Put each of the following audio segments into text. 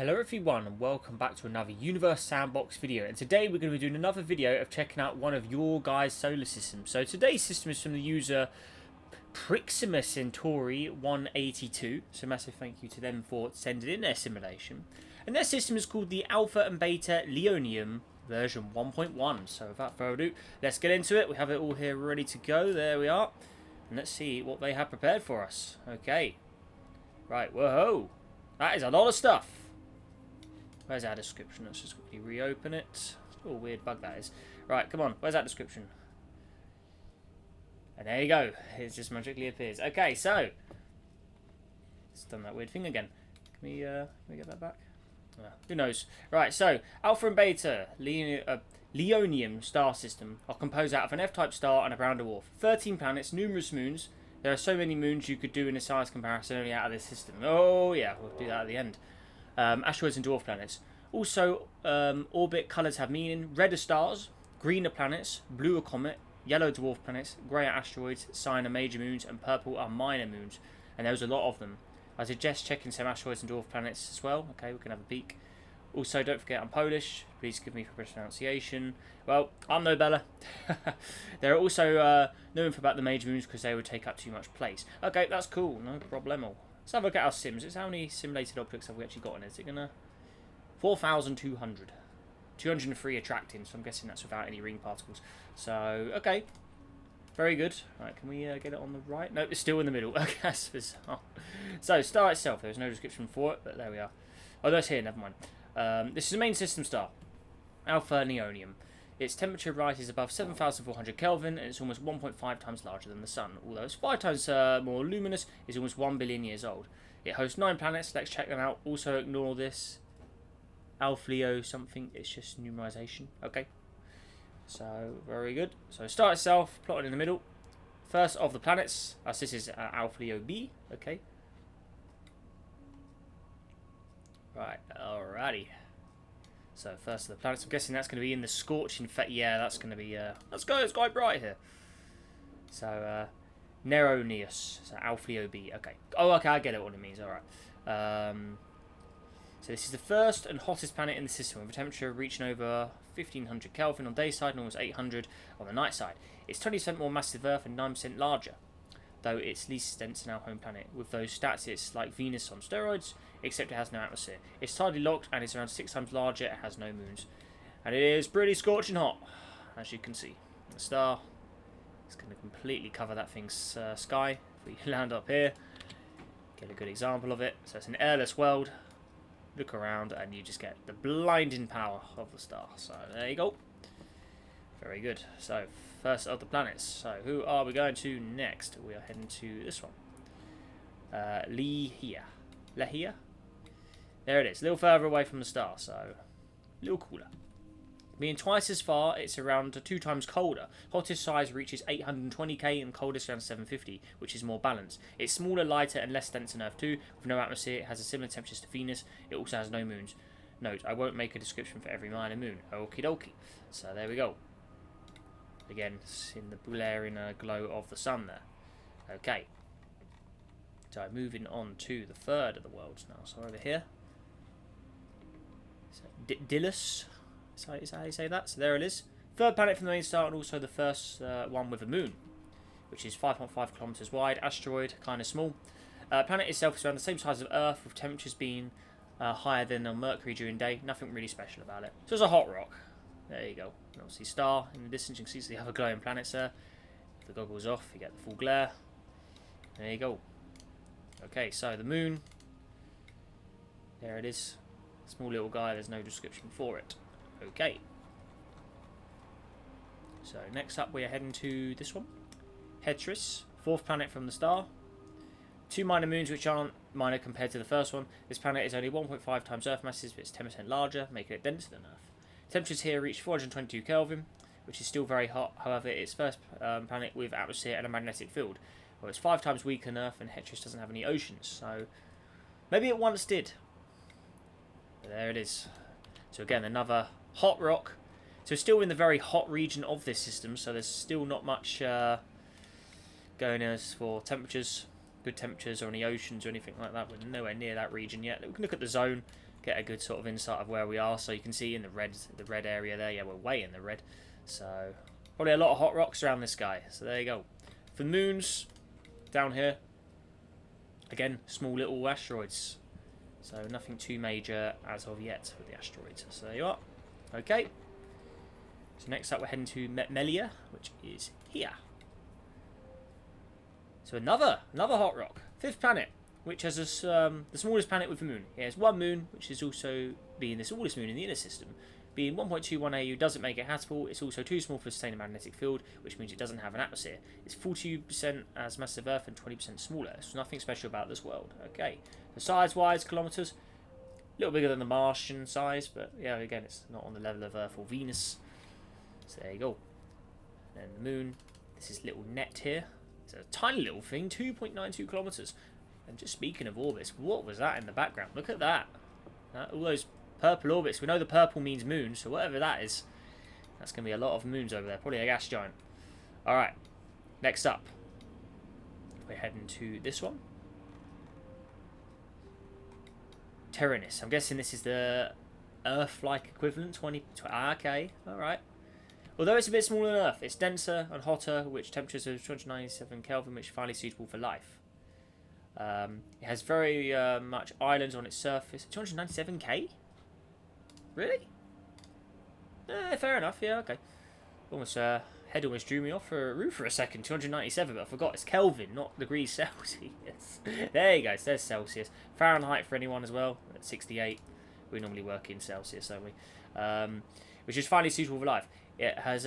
Hello everyone and welcome back to another Universe Sandbox video, and today we're going to be doing another video of checking out one of your guys' solar systems. So today's system is from the user Proxima Centauri 182, so massive thank you to them for sending in their simulation. And their system is called the Alpha and Beta Leonium version 1.1. So without further ado, let's get into it. We have it all here ready to go, there we are. And let's see what they have prepared for us. Okay, right, whoa, that is a lot of stuff. Where's our description? Let's just quickly reopen it. Oh, weird bug that is. Right, come on. Where's that description? And there you go. It just magically appears. Okay, so it's done that weird thing again. Can we get that back? Who knows? Right, so Alpha and Beta Leonium star system are composed out of an F-type star and a brown dwarf. 13 planets, numerous moons. There are so many moons you could do in a size comparison only out of this system. Oh yeah, we'll do that at the end. Asteroids and dwarf planets. Also, orbit colours have meaning. Red are stars, green are planets, blue are comet, yellow dwarf planets, grey are asteroids, cyan are major moons, and purple are minor moons. And there's a lot of them. I suggest checking some asteroids and dwarf planets as well. Okay, we can have a peek. Also, don't forget I'm Polish. Please give me for pronunciation. Well, I'm no Bella. There are also no info about the major moons because they would take up too much place. Okay, that's cool. No problemo. Let's have a look at our sims. It's how many simulated objects have we actually got in? Is it gonna 4,200, 203 attracting? So I'm guessing that's without any ring particles. So okay, very good. Right, can we get it on the right? No, it's still in the middle. Okay, that's bizarre. So star itself, there's no description for it, but there we are. Oh, that's here. Never mind. This is the main system star, Alpha Neonium. Its temperature rises above 7,400 Kelvin, and it's almost 1.5 times larger than the Sun. Although it's 5 times more luminous, it's almost 1 billion years old. It hosts 9 planets. Let's check them out. Also ignore this Alphleo something. It's just numerization. Okay. So, very good. So, star itself, plotted in the middle. First of the planets. This is Alphleo B. Okay. Right. Alrighty. So first of the planets, I'm guessing that's going to be in the scorching yeah, that's going to be it's quite bright here. So Neroneus, so Alphleo B. Okay. Oh, okay, I get it. What it means. All right. So this is the first and hottest planet in the system, with a temperature reaching over 1,500 Kelvin on day side and almost 800 on the night side. It's 20% more massive Earth and 9% larger, though it's least dense than our home planet. With those stats, it's like Venus on steroids, except it has no atmosphere. It's tidally locked and it's around 6 times larger. It has no moons. And it is pretty scorching hot, as you can see. The star is going to completely cover that thing's sky. If we land up here, get a good example of it. So it's an airless world. Look around and you just get the blinding power of the star. So there you go. Very good. So first of the planets. So who are we going to next? We are heading to this one. Lehia. There it is. A little further away from the star, so a little cooler. Being twice as far, it's around 2 times colder. Hottest size reaches 820k and coldest around 750, which is more balanced. It's smaller, lighter, and less dense than Earth 2. With no atmosphere, it has a similar temperatures to Venus. It also has no moons. Note, I won't make a description for every minor moon. Okie dokie. So there we go. Again, in the blaring glow of the sun there. Okay. So moving on to the third of the worlds now. So over here. So Dilus. Is that how you say that? So there it is. Third planet from the main star and also the first one with a moon, which is 5.5 kilometers wide. Asteroid, kind of small. Planet itself is around the same size as Earth, with temperatures being higher than on Mercury during day. Nothing really special about it. So it's a hot rock. There you go. And obviously star in the distance. You can see the other glowing planets there. If the goggles off, you get the full glare. There you go. Okay, so the moon. There it is. Small little guy. There's no description for it. Okay. So next up we are heading to this one. Hetris, 4th planet from the star. 2 minor moons which aren't minor compared to the first one. This planet is only 1.5 times Earth masses, but it's 10% larger, making it denser than Earth. Temperatures here reach 422 Kelvin, which is still very hot. However, it's first planet with atmosphere and a magnetic field. Well, it's 5 times weaker than Earth, and Hetris doesn't have any oceans, so maybe it once did. But there it is. So again, another hot rock. So it's still in the very hot region of this system, so there's still not much going as for temperatures, good temperatures, or any oceans or anything like that. We're nowhere near that region yet. We can look at the zone. get a good sort of insight of where we are. So you can see in the red area there. Yeah, we're way in the red. So probably a lot of hot rocks around this guy. So there you go. For the moons, down here, again, small little asteroids. So nothing too major as of yet with the asteroids. So there you are. Okay. So next up we're heading to Melia, which is here. So another hot rock. 5th planet, which has the smallest planet with a moon. It has one moon, which is also being the smallest moon in the inner system. Being 1.21 AU doesn't make it habitable. It's also too small for sustained magnetic field, which means it doesn't have an atmosphere. It's 42% as mass of Earth and 20% smaller. So nothing special about this world. Okay. So size-wise, kilometers, a little bigger than the Martian size, but yeah, again, it's not on the level of Earth or Venus. So there you go. And then the moon. This is little net here. It's a tiny little thing, 2.92 kilometers. And just speaking of orbits, what was that in the background? Look at that. All those purple orbits. We know the purple means moon, so whatever that is, that's going to be a lot of moons over there. Probably a gas giant. Alright, next up, we're heading to this one. Tyrannis. I'm guessing this is the Earth-like equivalent. Okay, alright. Although it's a bit smaller than Earth, it's denser and hotter, which temperatures are 297 Kelvin, which is finally suitable for life. It has very much islands on its surface. 297k? Really? Fair enough. Yeah, okay. Almost head almost drew me off for a roof for a second. 297, but I forgot it's Kelvin, not degrees Celsius. There you go. It says Celsius. Fahrenheit for anyone as well. At 68. We normally work in Celsius, don't we? Which is finally suitable for life. It has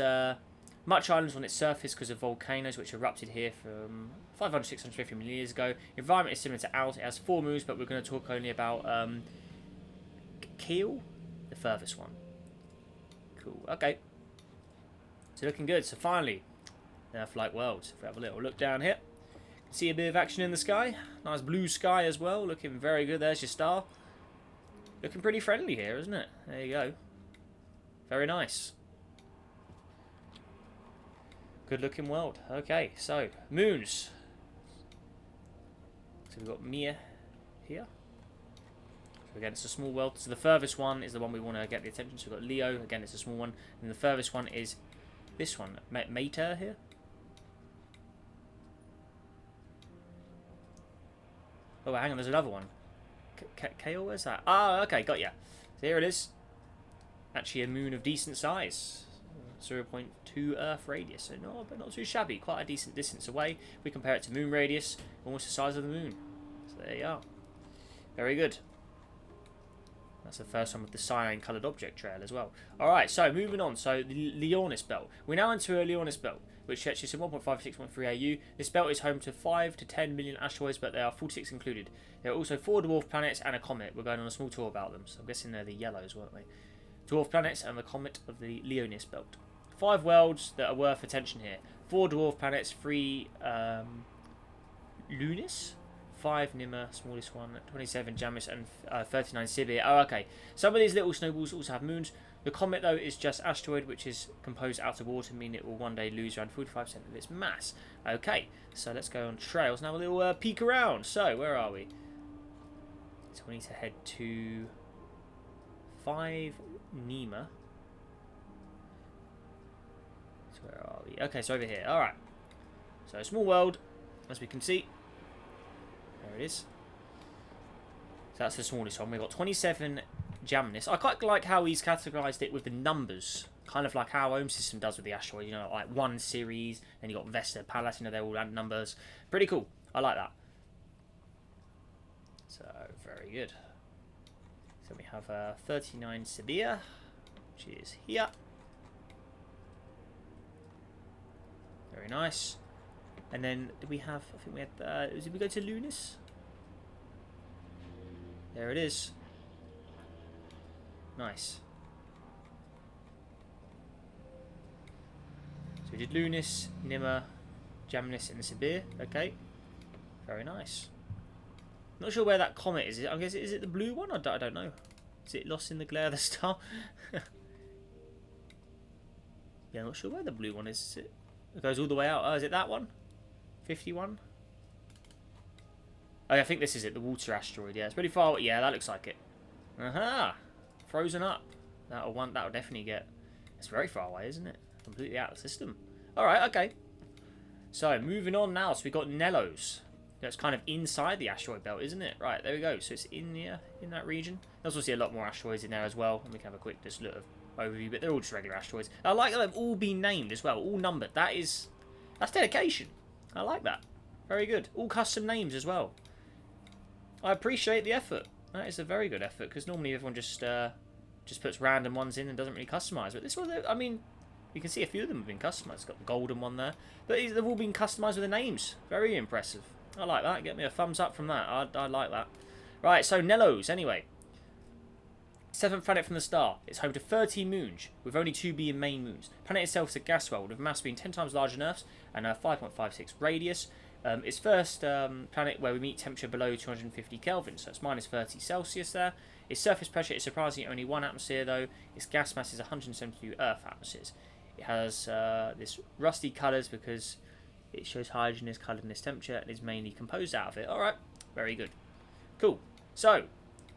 much islands on its surface because of volcanoes which erupted here from 500, 650 million years ago. The environment is similar to ours. It has 4 moons, but we're going to talk only about Keel, the furthest one. Cool. Okay. So looking good. So finally, Earth-like world. If we have a little look down here, see a bit of action in the sky. Nice blue sky as well. Looking very good. There's your star. Looking pretty friendly here, isn't it? There you go. Very nice. Good looking world. Okay, so moons. So we've got Mia here. So again, it's a small world. So the furthest one is the one we want to get the attention. So we've got Leo. Again, it's a small one. And the furthest one is this one. Mater here. Oh, hang on. There's another one. Kale, where's that? Ah, okay, got ya. So here it is. Actually a moon of decent size. 0.2 Earth radius, so no, but not too shabby. Quite a decent distance away. We compare it to moon radius, almost the size of the moon. So there you are. Very good. That's the first one with the cyan-coloured object trail as well. Alright, so moving on. So the Leonis belt. We're now into a Leonis belt, which stretches to 1.56.3 AU. This belt is home to 5 to 10 million asteroids, but there are 46 included. There are also 4 dwarf planets and a comet. We're going on a small tour about them, so I'm guessing they're the yellows, weren't they? Dwarf planets and the comet of the Leonis belt. 5 worlds that are worth attention here. 4 dwarf planets, 3 Lunis, 5 Nima, smallest one, 27 Jamis, and 39 Sibir. Oh, okay. Some of these little snowballs also have moons. The comet, though, is just asteroid, which is composed out of water, meaning it will one day lose around 45% of its mass. Okay, so let's go on trails. Now a little peek around. So, where are we? So we need to head to 5 Nima. So where are we? Okay, so over here. Alright. So a small world, as we can see. There it is. So that's the smallest one. We've got 27 Jamnis. I quite like how he's categorised it with the numbers. Kind of like how our own system does with the asteroid. You know, like 1 series, then you got Vesta, Pallas, you know, they're all numbers. Pretty cool. I like that. So, very good. So we have 39 Sibir, which is here. Very nice. And then, did we have, I think we had, did we go to Lunis? There it is. Nice. So we did Lunis, Nima, Jamnis, and Sibir. Okay. Very nice. Not sure where that comet is. I guess, is it the blue one? I don't know. Is it lost in the glare of the star? Yeah, I'm not sure where the blue one is. It goes all the way out. Oh, is it that one? 51? Oh, I think this is it. The water asteroid. Yeah, it's pretty far. Yeah, that looks like it. Aha! Frozen up. That'll definitely get... It's very far away, isn't it? Completely out of the system. Alright, okay. So, moving on now. So, we've got Nelos. That's kind of inside the asteroid belt, isn't it? Right, there we go. So, it's in that region. There's also a lot more asteroids in there as well. And we can have a quick just look of overview. But they're all just regular asteroids. I like that they've all been named as well. All numbered. That's dedication. I like that. Very good. All custom names as well. I appreciate the effort. That is a very good effort. Because normally everyone just puts random ones in and doesn't really customise. But this one, I mean... You can see a few of them have been customised. It's got the golden one there. But they've all been customised with the names. Very impressive. I like that. Get me a thumbs up from that. I like that. Right, so Nelos, anyway. 7th planet from the star. It's home to 13 moons, with only 2 being main moons. The planet itself is a gas world, with mass being 10 times larger than Earth's, and a 5.56 radius. Its first planet where we meet temperature below 250 Kelvin, so it's minus 30 Celsius there. Its surface pressure is surprisingly only 1 atmosphere, though. Its gas mass is 172 Earth atmospheres. It has this rusty colours because it shows hydrogen is coloured in this temperature and is mainly composed out of it. Alright, very good. Cool. So,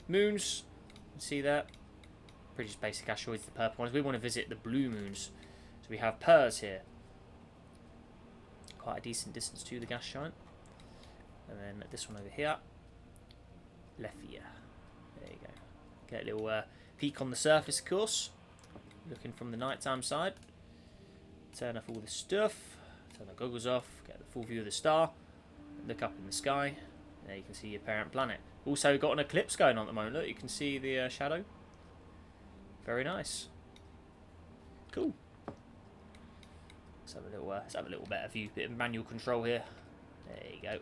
moons, you can see that. Pretty just basic asteroids, the purple ones. We want to visit the blue moons. So we have Pers here. Quite a decent distance to the gas giant. And then this one over here. Lefia. There you go. Get a little peek on the surface, of course. Looking from the nighttime side. Turn off all the stuff. Turn the goggles off. Get the full view of the star. Look up in the sky. There you can see your parent planet. Also got an eclipse going on at the moment. Look, you can see the shadow. Very nice. Cool. Let's have a little better view. Bit of manual control here. There you go.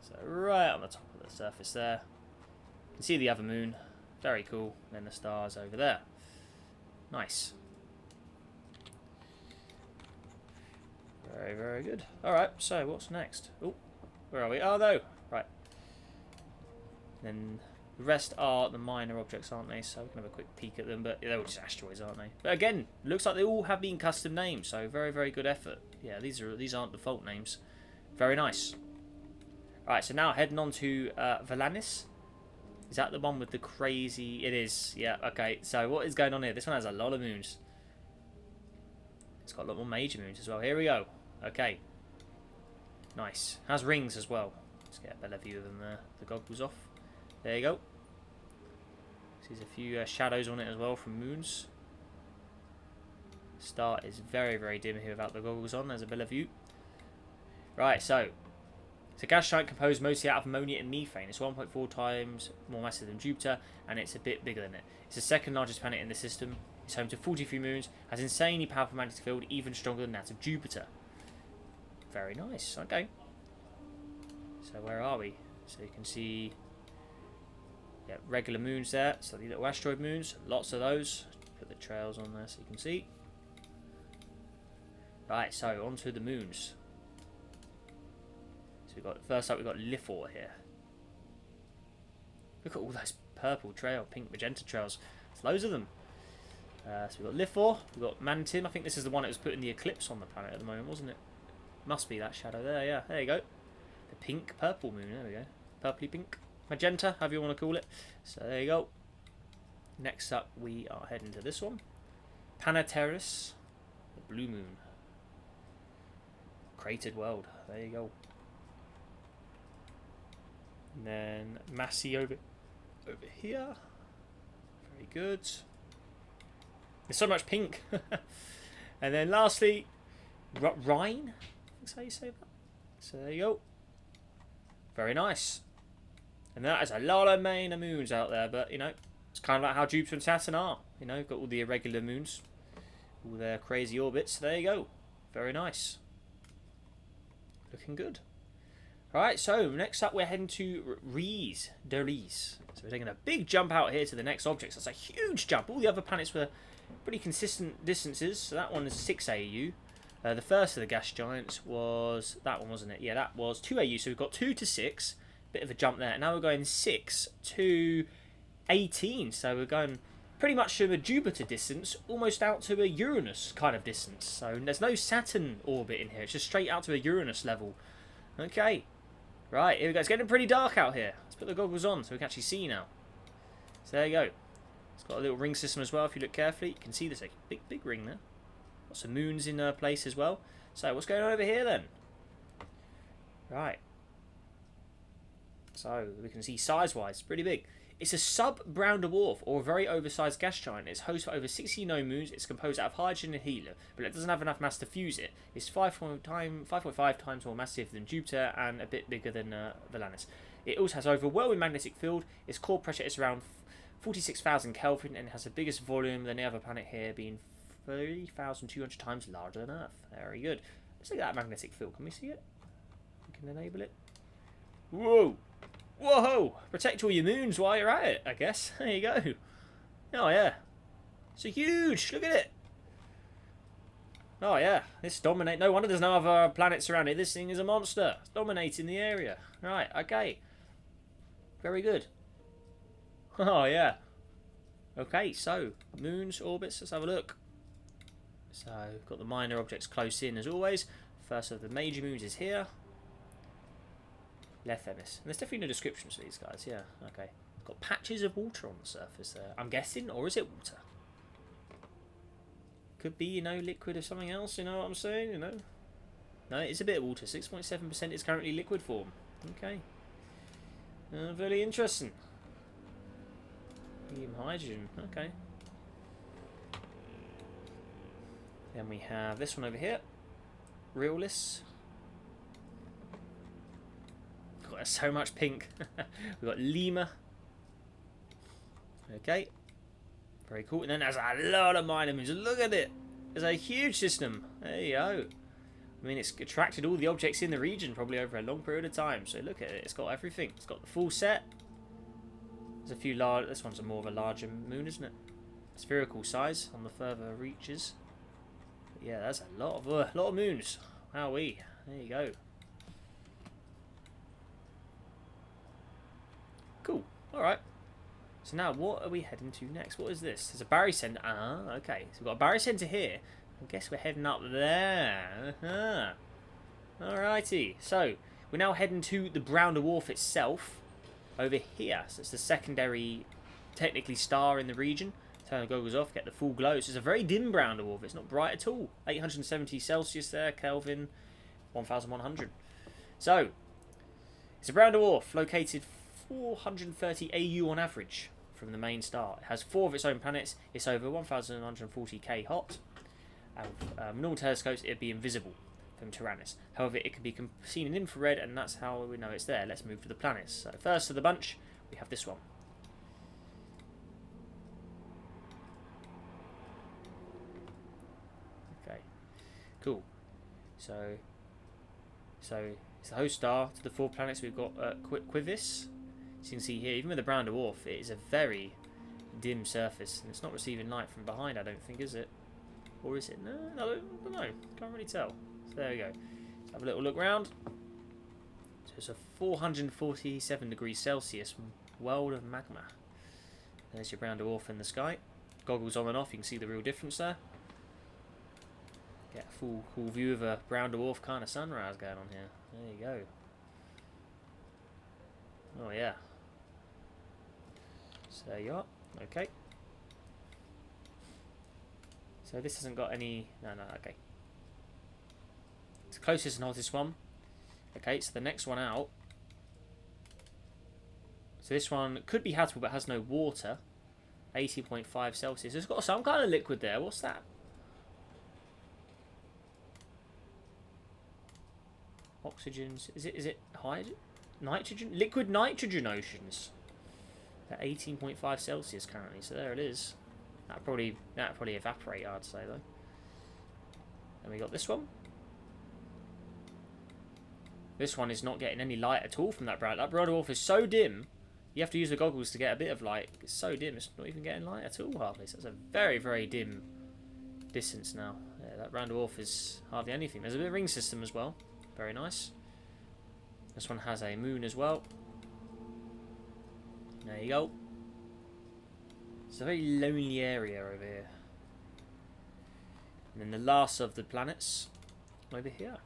So right on the top of the surface there. You can see the other moon. Very cool. Then the stars over there. Nice. Very, very good. Alright, so what's next? Oh, where are we? Oh, no. Right. Then the rest are the minor objects, aren't they? So we can have a quick peek at them. But they're all just asteroids, aren't they? But again, looks like they all have been custom named. So very, very good effort. Yeah, these aren't default names. Very nice. Alright, so now heading on to Leonis. Is that the one with the crazy... It is. Yeah, okay. So what is going on here? This one has a lot of moons. It's got a lot more major moons as well. Here we go. Okay. Nice. Has rings as well. Let's get a better view of them there. The goggles off. There you go. There's a few shadows on it as well from moons. Star is very, very dim here without the goggles on. There's a better view. Right, so... It's a gas giant composed mostly out of ammonia and methane. It's 1.4 times more massive than Jupiter, and it's a bit bigger than it. It's the second largest planet in the system. It's home to 43 moons, has insanely powerful magnetic field, even stronger than that of Jupiter. Very nice. Okay. So where are we? So you can see regular moons there. So the little asteroid moons, lots of those. Put the trails on there so you can see. Right, so onto the moons. First up, we've got Lifor here. Look at all those purple trail, pink, magenta trails. There's loads of them. So we've got Lifor, we've got Mantim. I think this is the one that was putting the eclipse on the planet at the moment, wasn't it? Must be that shadow there, yeah. There you go. The pink, purple moon, there we go. Purpley pink. Magenta, however you want to call it. So there you go. Next up, we are heading to this one. Panateris, the blue moon. Cratered world, there you go. And then Massey over here. Very good. There's so much pink. And then lastly, Rhine. That's how you say that. So there you go. Very nice. And that is a lot of main moons out there, but you know, it's kind of like how Jupiter and Saturn are. You know, got all the irregular moons, all their crazy orbits. There you go. Very nice. Looking good. Alright, so next up we're heading to Rees. So we're taking a big jump out here to the next object. So that's a huge jump. All the other planets were pretty consistent distances. So that one is 6 AU. The first of the gas giants was that one, wasn't it? Yeah, that was 2 AU. So we've got 2 to 6. Bit of a jump there. Now we're going 6 to 18. So we're going pretty much from a Jupiter distance, almost out to a Uranus kind of distance. So there's no Saturn orbit in here. It's just straight out to a Uranus level. Okay. Right, here we go. It's getting pretty dark out here. Let's put the goggles on so we can actually see now. So there you go. It's got a little ring system as well. If you look carefully, you can see there's a big ring there. Lots of moons in place as well. So what's going on over here then? Right. So we can see size-wise, pretty big. It's a sub-brown dwarf, or a very oversized gas giant. It's host for over 60 known moons. It's composed out of hydrogen and helium, but it doesn't have enough mass to fuse it. It's 5.5 times more massive than Jupiter and a bit bigger than Leonis. It also has overwhelming magnetic field. Its core pressure is around 46,000 Kelvin, and it has the biggest volume than any other planet here, being 3,200 times larger than Earth. Very good. Let's look at that magnetic field. Can we see it? We can enable it. Whoa! Whoa! Protect all your moons while you're at it, I guess. There you go. Oh, yeah. It's a huge. Look at it. Oh, yeah. This dominate. No wonder there's no other planets around it. This thing is a monster. It's dominating the area. Right, okay. Very good. Oh, yeah. Okay, so, moons, orbits. Let's have a look. So, we've got the minor objects close in as always. First of the major moons is here. Leonis. And there's definitely no descriptions for these guys, yeah. Okay. Got patches of water on the surface there. I'm guessing, or is it water? Could be, you know, liquid or something else, you know what I'm saying, you know? No, it's a bit of water. 6.7% is currently liquid form. Okay. Very interesting. Helium hydrogen, okay. Then we have this one over here. Realis. God, there's so much pink. We've got Lima. Okay. Very cool. And then there's a lot of minor moons. Look at it. There's a huge system. There you go. I mean, it's attracted all the objects in the region probably over a long period of time. So look at it. It's got everything. It's got the full set. There's a few large... This one's more of a larger moon, isn't it? Spherical size on the further reaches. But yeah, that's a lot of moons. Wowee. There you go. Cool. Alright. So now, what are we heading to next? What is this? There's a barycenter. Ah, okay. So we've got a barycenter here. I guess we're heading up there. Alrighty. So, we're now heading to the brown dwarf itself. Over here. So it's the secondary, technically, star in the region. Turn the goggles off, get the full glow. So it's a very dim brown dwarf. It's not bright at all. 870 Celsius there. Kelvin, 1100. So, it's a brown dwarf located 430 AU on average from the main star. It has 4 of its own planets. It's over 1,140k hot. And normal telescopes, it'd be invisible from Tyrannus. However, it can be seen in infrared, and that's how we know it's there. Let's move to the planets. So first of the bunch, we have this one. Okay, cool. So it's the host star to the 4 planets. We've got Quivis. As you can see here, even with the brown dwarf, it is a very dim surface, and it's not receiving light from behind, I don't think, is it? Or is it? No, I don't know. Can't really tell. So there we go. Let's have a little look round. So it's a 447 degrees Celsius world of magma. There's your brown dwarf in the sky. Goggles on and off, you can see the real difference there. Get a full view of a brown dwarf kind of sunrise going on here. There you go. Oh yeah. So there you are. Okay. So this hasn't got any... No, okay. It's the closest and hottest one. Okay, so the next one out. So this one could be habitable but has no water. 80.5 Celsius. It's got some kind of liquid there. What's that? Oxygens. Is it hydrogen? Nitrogen? Liquid nitrogen oceans. At 18.5 Celsius currently. So there it is. That'd probably evaporate, I'd say, though. Then we got this one. This one is not getting any light at all from that brown. That brown dwarf is so dim, you have to use the goggles to get a bit of light. It's so dim, it's not even getting light at all, hardly. So it's a very, very dim distance now. Yeah, that brown dwarf is hardly anything. There's a bit of ring system as well. Very nice. This one has a moon as well. There you go. It's a very lonely area over here. And then the last of the planets over here.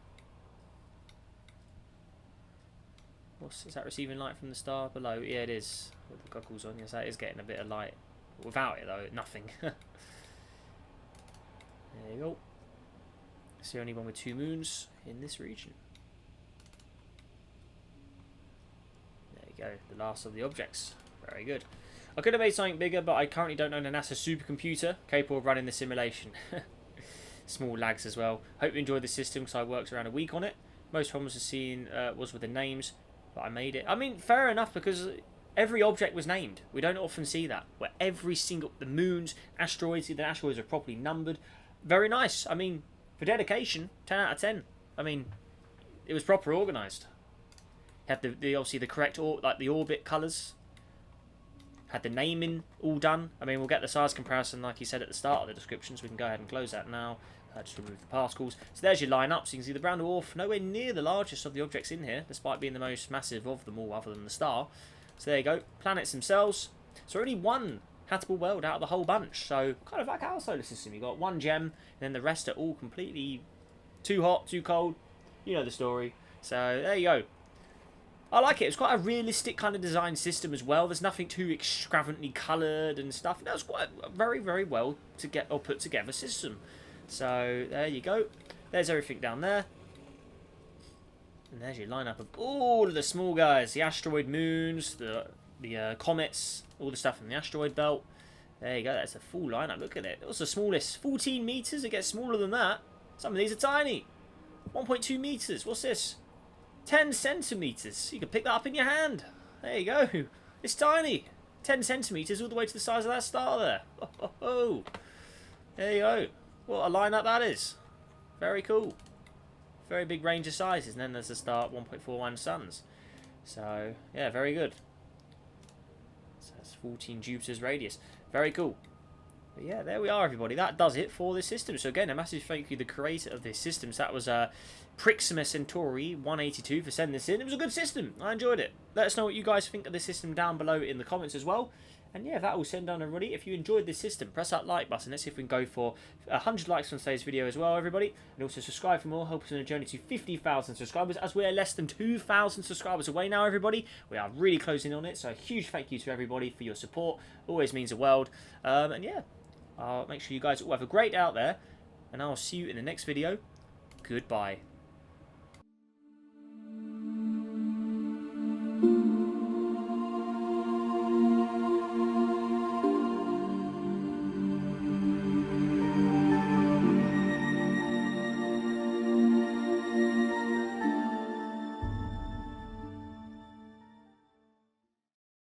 Is that receiving light from the star below? Yeah, it is. With the goggles on, yes, that is getting a bit of light. Without it, though, nothing. There you go. It's the only one with 2 moons in this region. There you go. The last of the objects. Very good. I could have made something bigger, but I currently don't own a NASA supercomputer capable of running the simulation. Small lags as well. Hope you enjoyed the system because I worked around a week on it. Most problems I've seen was with the names, but I made it. I mean, fair enough, because every object was named. We don't often see that, where every single, the moons, asteroids, the asteroids are properly numbered. Very nice. I mean, for dedication, 10 out of 10. I mean, it was proper organised. Had the obviously the correct like the orbit colours. Had the naming all done. I mean, we'll get the size comparison like you said at the start of the description, so we can go ahead and close that now. Just remove the particles. So there's your line-up. So you can see the brown dwarf, nowhere near the largest of the objects in here, despite being the most massive of them all, other than the star. So there you go. Planets themselves. So only one habitable world out of the whole bunch. So kind of like our solar system. You've got 1 gem, and then the rest are all completely too hot, too cold. You know the story. So there you go. I like it. It's quite a realistic kind of design system as well. There's nothing too extravagantly coloured and stuff. That was quite a very, very well to get or put together system. So there you go. There's everything down there. And there's your lineup of all of the small guys. The asteroid moons, the comets, all the stuff in the asteroid belt. There you go. That's the full lineup. Look at it. What's the smallest? 14 metres. It gets smaller than that. Some of these are tiny. 1.2 metres. What's this? 10 centimetres. You can pick that up in your hand. There you go. It's tiny. 10 centimetres all the way to the size of that star there. Oh. There you go. What a lineup that is. Very cool. Very big range of sizes. And then there's the star 1.41 suns. So, yeah, very good. So that's 14 Jupiter's radius. Very cool. But yeah, there we are, everybody. That does it for this system. So again, a massive thank you to the creator of this system. So that was Proxima Centauri 182 for sending this in. It was a good system. I enjoyed it. Let us know what you guys think of this system down below in the comments as well. And yeah, that will send down, everybody. If you enjoyed this system, press that like button. Let's see if we can go for 100 likes on today's video as well, everybody. And also subscribe for more. Help us on a journey to 50,000 subscribers, as we're less than 2,000 subscribers away now, everybody. We are really closing on it. So a huge thank you to everybody for your support. Always means the world. And yeah, I'll make sure you guys all have a great day out there. And I'll see you in the next video. Goodbye.